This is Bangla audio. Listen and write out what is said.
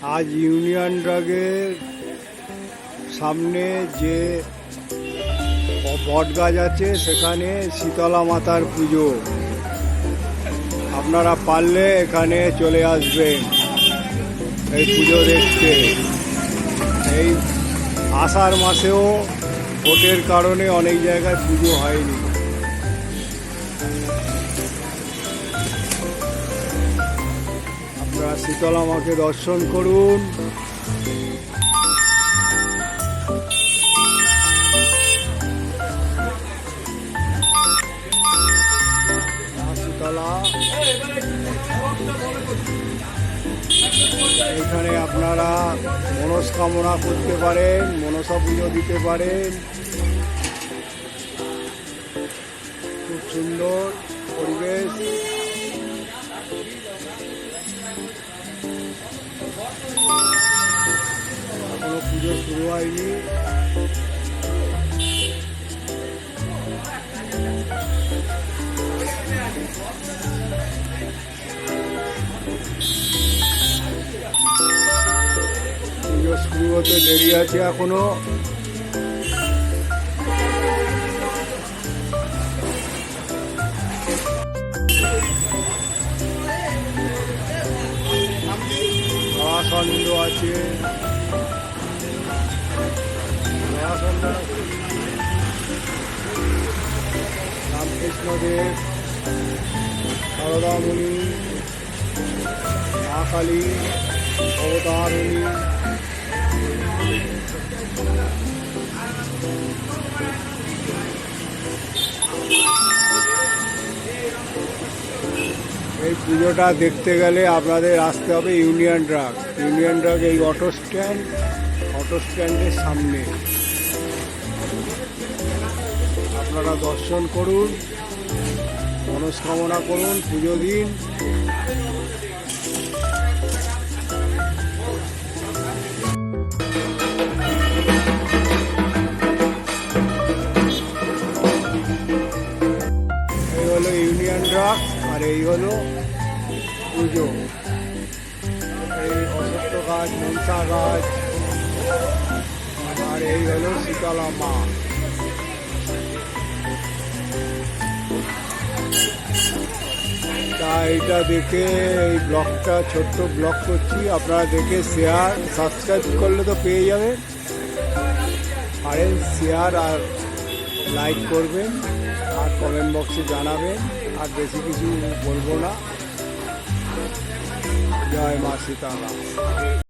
আজ ইউনিয়ন ড্রাগের সামনে যে বট গাছ আছে সেখানে শীতলা মাতার পুজো। আপনারা পারলে এখানে চলে আসবেন এই পুজো দেখতে। এই আষাঢ় মাসেও ভোটের কারণে অনেক জায়গায় পুজো হয়নি। আপনারা শীতলা মাকে দর্শন করুন। শীতলা এখানে আপনারা মনস্কামনা করতে পারেন, মনসা পুজো দিতে পারেন। খুব সুন্দর পরিবেশ। এখনো পুজো শুরু হয়নি। পুজো শুরু হতে দেরি আছে এখনো। আনন্দ আছে, রামকৃষ্ণদেব, সারদামণি, মা কালী, অবতারিণী, এই পুজোটা দেখতে গেলে আপনাদের আসতে হবে ইউনিয়ন ড্রাগ। ইউনিয়ন ড্রাগ এই অটো স্ট্যান্ডের সামনে। আপনারা দর্শন করুন, মনস্কামনা করুন, পুজো দিন। এই হলো ইউনিয়ন ড্রাগ আর এই হলো পুজো। এই অসত্য গাছ, মনসা গাছ, আর এই হলো শীতলা মা। তা এইটা দেখে এই ব্লগটা ছোট্ট ব্লগ করছি। আপনারা দেখে শেয়ার সাবস্ক্রাইব করলে তো পেয়ে যাবেন। পারেন শেয়ার আর লাইক করবেন আর কমেন্ট বক্সে জানাবেন। আর বেশি কিছু বলবো না। জয় মা শীতলা।